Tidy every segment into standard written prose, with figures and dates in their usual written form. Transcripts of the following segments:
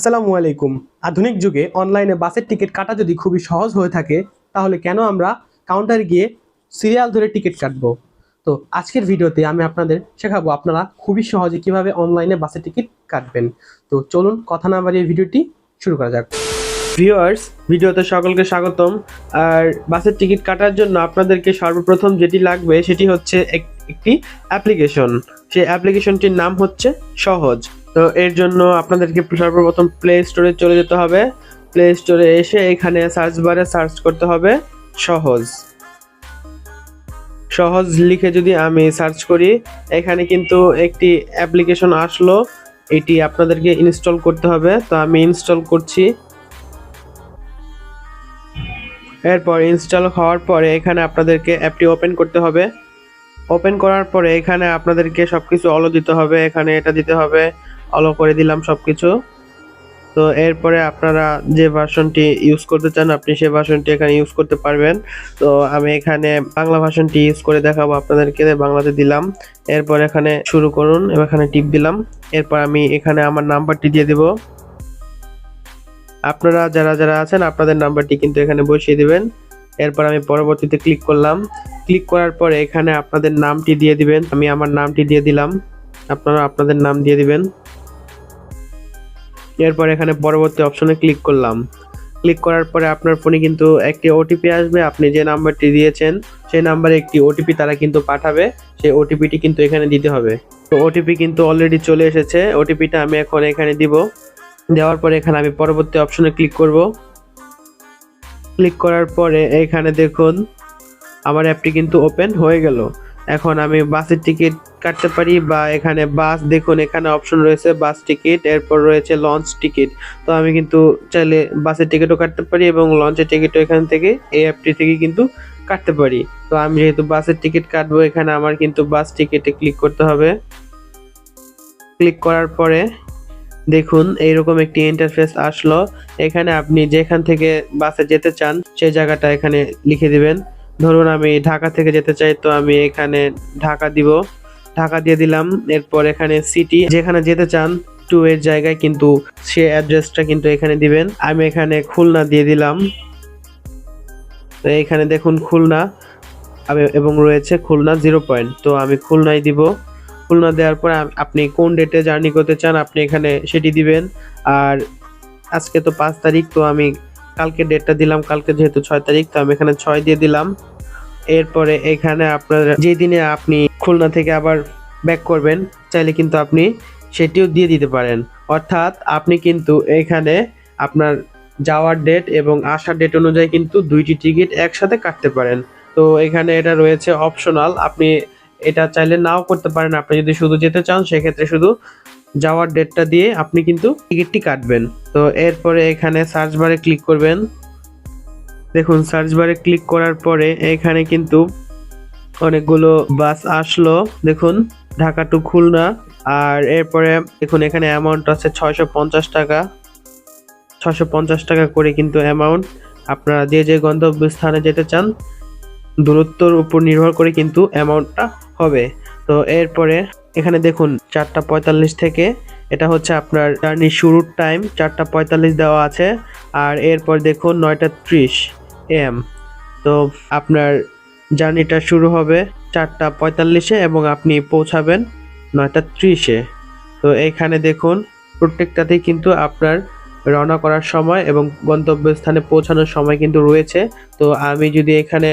আসসালামু আলাইকুম। আধুনিক যুগে অনলাইনে বাসের টিকিট কাটা যদি খুবই সহজ হয়ে থাকে, তাহলে কেন আমরা কাউন্টারে গিয়ে সিরিয়াল ধরে টিকিট কাটবো? তো আজকের ভিডিওতে আমি আপনাদের শেখাবো আপনারা খুবই সহজে কিভাবে অনলাইনে বাসের টিকিট কাটবেন। তো চলুন কথা না বাড়িয়ে ভিডিওটি শুরু করা যাক। ভিউয়ার্স, ভিডিওতে সকলকে স্বাগতম। আর বাসের টিকিট কাটার জন্য আপনাদেরকে সর্বপ্রথম যেটি লাগবে সেটি হচ্ছে একটি অ্যাপ্লিকেশন। সেই অ্যাপ্লিকেশনটির নাম হচ্ছে সহজ। তো এর জন্য আপনাদেরকে সর্বপ্রথম প্লে স্টোরে চলে যেতে হবে। প্লে স্টোরে এসে এখানে সার্চ বারে সার্চ করতে হবে সহজ। সহজ লিখে যদি আমি সার্চ করি, এখানে কিন্তু একটি অ্যাপ্লিকেশন আসলো। এটি আপনাদেরকে ইনস্টল করতে হবে। তো আমি ইনস্টল করছি। এরপর ইনস্টল হওয়ার পরে এখানে আপনাদেরকে অ্যাপটি ওপেন করতে হবে। ওপেন করার পরে এখানে আপনাদেরকে সবকিছু অলো দিতে হবে। এখানে এটা দিতে হবে, অলো করে দিলাম সবকিছু। তো এরপরে আপনারা যে ভার্সনটি ইউজ করতে চান আপনি সেই ভার্সনটি এখানে ইউজ করতে পারবেন। তো আমি এখানে বাংলা ভার্সনটি ইউজ করে দেখাবো আপনাদেরকে। বাংলাতে দিলাম, এরপর এখানে শুরু করুন, এখানে টিপ দিলাম। এরপর আমি এখানে আমার নাম্বারটি দিয়ে দেব। আপনারা যারা যারা আছেন আপনাদের নাম্বারটি কিন্তু এখানে বসিয়ে দিবেন। এরপর আমি পরবর্তীতে ক্লিক করলাম। ক্লিক করার পরে এখানে আপনাদের নামটি দিয়ে দিবেন। আমি আমার নামটি দিয়ে দিলাম, আপনারা আপনাদের নাম দিয়ে দিবেন। এরপর এখানে পরবর্তী অপশনে ক্লিক করলাম। ক্লিক করার পরে আপনার ফোনে কিন্তু একটি ওটিপি আসবে। আপনি যে নাম্বারটি দিয়েছেন সেই নাম্বারে একটি ওটিপি তারা কিন্তু পাঠাবে। সেই ওটিপিটি কিন্তু এখানে দিতে হবে। তো ওটিপি কিন্তু অলরেডি চলে এসেছে। ওটিপিটা আমি এখন এখানে দিব। দেওয়ার পরে এখানে আমি পরবর্তী অপশনে ক্লিক করব। ক্লিক করার পরে এখানে দেখুন আমার অ্যাপটি কিন্তু ওপেন হয়ে গেল। এখন আমি বাসের টিকিট কাটতে পারি, বা এখানে বাস দেখুন এখানে অপশন রয়েছে বাস টিকিট, এরপর রয়েছে লঞ্চ টিকিট। তো আমি কিন্তু চাইলে বাসের টিকিটও কাটতে পারি এবং লঞ্চের টিকিটও এখান থেকে এই অ্যাপটি থেকে কিন্তু কাটতে পারি। তো আমি যেহেতু বাসের টিকিট কাটবো, এখানে আমার কিন্তু বাস টিকিটে ক্লিক করতে হবে। ক্লিক করার পরে দেখুন এইরকম একটি ইন্টারফেস আসলো। এখানে আপনি যেখান থেকে বাসে যেতে চান সেই জায়গাটা এখানে লিখে দিবেন। ধরুন আমি ঢাকা থেকে যেতে চাই, তো আমি এখানে ঢাকা দিব, ঢাকা দিয়ে দিলাম। এরপর এখানে সিটি যেখানে যেতে চান টু এর জায়গায় কিন্তু সে অ্যাড্রেসটা কিন্তু এখানে দিবেন। আমি এখানে খুলনা দিয়ে দিলাম। তো এখানে দেখুন খুলনা এবং রয়েছে খুলনা 0 পয়েন্ট। তো আমি খুলনায় দিব। খুলনা দেওয়ার পরে আপনি কোন ডেটে জার্নি করতে চান আপনি এখানে সেটি দিবেন। আর আজকে তো 5 তারিখ, তো আমি কালকে ডেটটা দিলাম। কালকে যেহেতু 6 তারিখ, তো আমি এখানে 6 দিয়ে দিলাম। এরপরে এখানে আপনার যে দিনে আপনি খুলনা থেকে আবার ব্যাক করবেন চাইলে কিন্তু আপনি সেটিও দিয়ে দিতে পারেন। অর্থাৎ আপনি কিন্তু এখানে আপনার যাওয়ার ডেট এবং আসার ডেট অনুযায়ী কিন্তু দুইটি টিকিট একসাথে কাটতে পারেন। তো এখানে এটা রয়েছে অপশনাল, আপনি এটা চাইলে নাও করতে পারেন। আপনি যদি শুধু যেতে চান সেক্ষেত্রে শুধু যাওয়ার ডেটটা দিয়ে আপনি কিন্তু টিকিটটি কাটবেন। তো এরপরে এখানে সার্চ বারে ক্লিক করবেন। দেখুন সার্চ বারে ক্লিক করার পরে এখানে কিন্তু অনেকগুলো বাস আসলো। দেখুন ঢাকা টু খুলনা। আর এরপরে দেখুন এখানে অ্যামাউন্ট আছে 650 টাকা। 650 টাকা করে কিন্তু অ্যামাউন্ট। আপনারা যে যে গন্তব্যস্থানে যেতে চান দূরত্বর উপর নির্ভর করে কিন্তু অ্যামাউন্টটা হবে। তো এরপরে এখানে দেখুন 4:45 থেকে এটা হচ্ছে আপনার জার্নি শুরুর টাইম 4:45 দেওয়া আছে। আর এরপর দেখুন 9:30 AM। তো আপনার জার্নিটা শুরু হবে 4:45-এ এবং আপনি পৌঁছাবেন 9:30-এ। তো এখানে দেখুন প্রত্যেকটাতেই কিন্তু আপনার রওনা করার সময় এবং গন্তব্যস্থানে পৌঁছানোর সময় কিন্তু রয়েছে। তো আমি যদি এখানে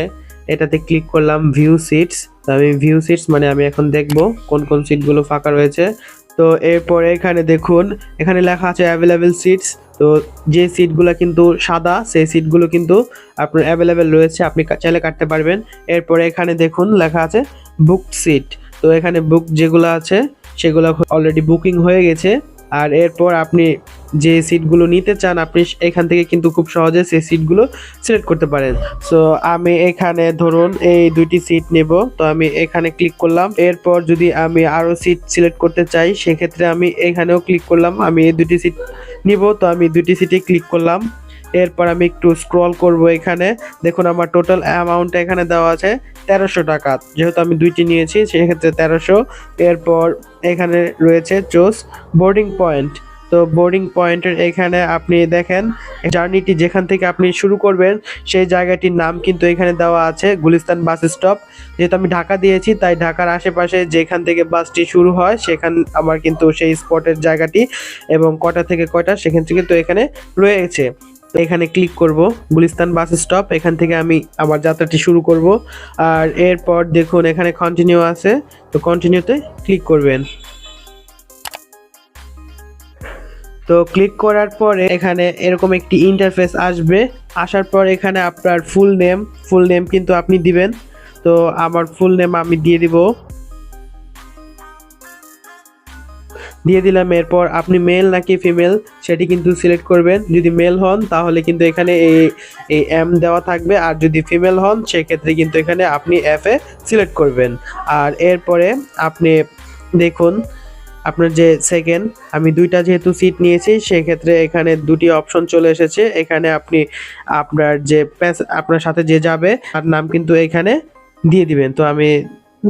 এটাতে ক্লিক করলাম ভিউ সিটস, আমি ভিউ সিটস মানে আমি এখন দেখব কোন কোন সিটগুলো ফাঁকা রয়েছে। তো এরপরে এখানে দেখুন এখানে লেখা আছে অ্যাভেলেবেল সিটস। তো যে সিটগুলো কিন্তু সাদা সেই সিটগুলো কিন্তু আপনার অ্যাভেলেবেল রয়েছে, আপনি চাইলে কাটতে পারবেন। এরপরে এখানে দেখুন লেখা আছে বুক সিট। তো এখানে বুক যেগুলো আছে সেগুলো অলরেডি বুকিং হয়ে গেছে। আর এরপর আপনি যে সিটগুলো নিতে চান আপনি এখান থেকে কিন্তু খুব সহজে সেই সিটগুলো সিলেক্ট করতে পারেন। সো আমি এখানে ধরুন এই দুইটি সিট নেব, তো আমি এখানে ক্লিক করলাম। এরপর যদি আমি আরও সিট সিলেক্ট করতে চাই সেক্ষেত্রে আমি এখানেও ক্লিক করলাম। আমি এই দুটি সিট নিব, তো আমি দুটি সিটে ক্লিক করলাম। এরপর আমি একটু স্ক্রল করব। এখানে দেখুন আমার টোটাল অ্যামাউন্ট এখানে দেওয়া আছে 1300 টাকা। যেহেতু আমি দুইটি নিয়েছি সেক্ষেত্রে 1300। এরপর এখানে রয়েছে চুজ বোর্ডিং পয়েন্ট। তো তো বোর্ডিং পয়েন্টের এখানে আপনি দেখেন জার্নিটি যেখান থেকে আপনি শুরু করবেন সেই জায়গাটির নাম কিন্তু এখানে দেওয়া আছে গুলিস্তান বাস স্টপ। যেহেতু আমি ঢাকা দিয়েছি তাই ঢাকার আশেপাশে যেখান থেকে বাসটি শুরু হয় সেখান আমার কিন্তু সেই স্পটের জায়গাটি এবং কটা থেকে কয়টা সেখান থেকে তো এখানে রয়েছে। এখানে ক্লিক করব গুলিস্তান বাস স্টপ, এখান থেকে আমি আমার যাত্রাটি শুরু করব। আর এরপর দেখুন এখানে কন্টিনিউ আছে, তো কন্টিনিউতে ক্লিক করবেন। তো ক্লিক করার পরে এখানে এরকম একটি ইন্টারফেস আসবে, আসার পর এখানে আপনার ফুল নেম কিন্তু আপনি দিবেন। তো আমার ফুল নেম আমি দিয়ে দিলাম। এরপর আপনি মেল নাকি ফিমেল সেটি কিন্তু সিলেক্ট করবেন। যদি মেল হন তাহলে কিন্তু এখানে এই এম দেওয়া থাকবে, আর যদি ফিমেল হন সেক্ষেত্রে কিন্তু এখানে আপনি এফ এ সিলেক্ট করবেন। আর এরপরে আপনি দেখুন আপনার যে সেকেন্ড, আমি দুইটা যেহেতু সিট নিয়েছি সেক্ষেত্রে এখানে দুটি অপশন চলে এসেছে। এখানে আপনি আপনার সাথে যে যাবে তার নাম কিন্তু এখানে দিয়ে দিবেন। তো আমি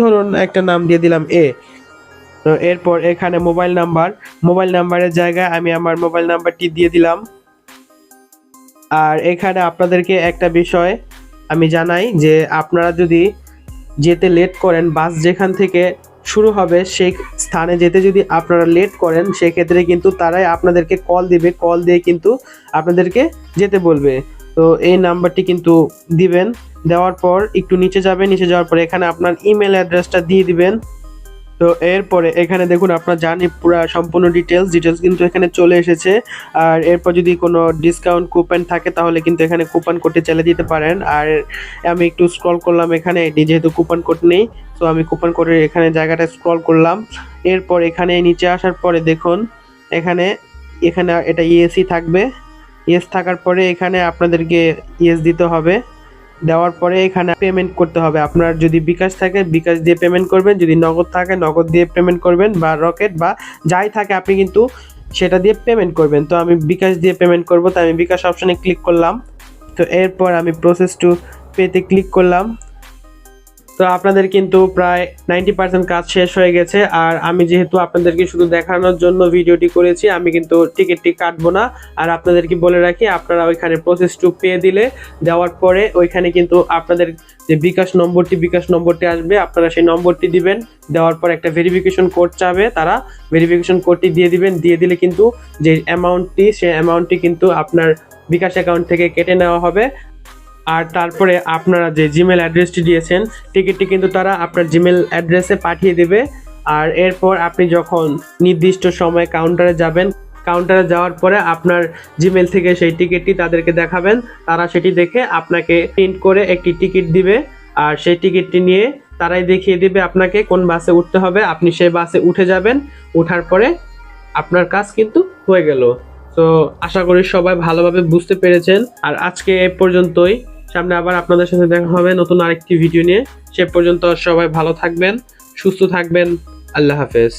ধরুন একটা নাম দিয়ে দিলাম এ। তো এরপর এখানে মোবাইল নাম্বারের জায়গায় আমি আমার মোবাইল নাম্বারটি দিয়ে দিলাম। আর এখানে আপনাদেরকে একটা বিষয় আমি জানাই যে আপনারা যদি যেতে লেট করেন, বাস যেখান থেকে শুরু হবে সেই স্থানে যেতে যদি আপনারা লেট করেন সেক্ষেত্রে কিন্তু তারাই আপনাদেরকে কল দিয়ে কিন্তু আপনাদেরকে যেতে বলবে। তো এই নাম্বারটি কিন্তু দিবেন। দেওয়ার পর একটু নিচে যাওয়ার পর এখানে আপনার ইমেল অ্যাড্রেসটা দিয়ে দিবেন। তো এরপরে এখানে দেখুন আপনার জার্নি পুরো সম্পূর্ণ ডিটেলস কিন্তু এখানে চলে এসেছে। আর এরপর যদি কোনো ডিসকাউন্ট কুপন থাকে তাহলে কিন্তু এখানে কুপন কোডে চালে দিতে পারেন। আর আমি একটু স্ক্রল করলাম, এখানে যেহেতু কুপন কোড নেই তো আমি কুপন কোডের এখানে জায়গাটা স্ক্রল করলাম। এরপর এখানে নিচে আসার পরে দেখুন এখানে এটা ইএসই থাকবে। ইএস থাকার পরে এখানে আপনাদেরকে ইএস দিতে হবে। দেওয়ার পরে এখানে পেমেন্ট করতে হবে। আপনার যদি বিকাশ থাকে বিকাশ দিয়ে পেমেন্ট করবেন, যদি নগদ থাকে নগদ দিয়ে পেমেন্ট করবেন, বা রকেট বা যাই থাকে আপনি কিন্তু সেটা দিয়ে পেমেন্ট করবেন। তো আমি বিকাশ দিয়ে পেমেন্ট করব, তাই আমি বিকাশ অপশনে ক্লিক করলাম। তো এরপর আমি প্রসেস টু পেতে ক্লিক করলাম। তো আপনাদের কিন্তু প্রায় 90% কাজ শেষ হয়ে গেছে। আর আমি যেহেতু আপনাদেরকে শুধু দেখানোর জন্য ভিডিওটি করেছি, আমি কিন্তু টিকিটটি কাটবো না। আর আপনাদেরকে বলে রাখি, আপনারা ওইখানে প্রসেস টু পে দেওয়ার পরে ওইখানে কিন্তু আপনাদের যে বিকাশ নম্বরটি আসবে, আপনারা সেই নম্বরটি দিবেন। দেওয়ার পর একটা ভেরিফিকেশন কোড চাবে, তারা ভেরিফিকেশন কোডটি দিয়ে দিবেন। দিয়ে দিলে কিন্তু যে অ্যামাউন্টটি কিন্তু আপনার বিকাশ অ্যাকাউন্ট থেকে কেটে নেওয়া হবে। আর তারপরে আপনারা যে জিমেল অ্যাড্রেসটি দিয়েছেন টিকিটটি কিন্তু তারা আপনার জিমেল অ্যাড্রেসে পাঠিয়ে দেবে। আর এরপর আপনি যখন নির্দিষ্ট সময় কাউন্টারে যাওয়ার পরে আপনার জিমেল থেকে সেই টিকিটটি তাদেরকে দেখাবেন, তারা সেটি দেখে আপনাকে প্রিন্ট করে একটি টিকিট দিবে। আর সেই টিকিটটি নিয়ে তারাই দেখিয়ে দিবে আপনাকে কোন বাসে উঠতে হবে। আপনি সেই বাসে উঠে যাবেন, ওঠার পরে আপনার কাজ কিন্তু হয়ে গেল। তো আশা করি সবাই ভালোভাবে বুঝতে পেরেছেন। আর আজকে এ পর্যন্তই, সামনে আবার আপনাদের সাথে দেখা হবে নতুন আরেকটি ভিডিও নিয়ে। সে পর্যন্ত সবাই ভালো থাকবেন, সুস্থ থাকবেন। আল্লাহ হাফেজ।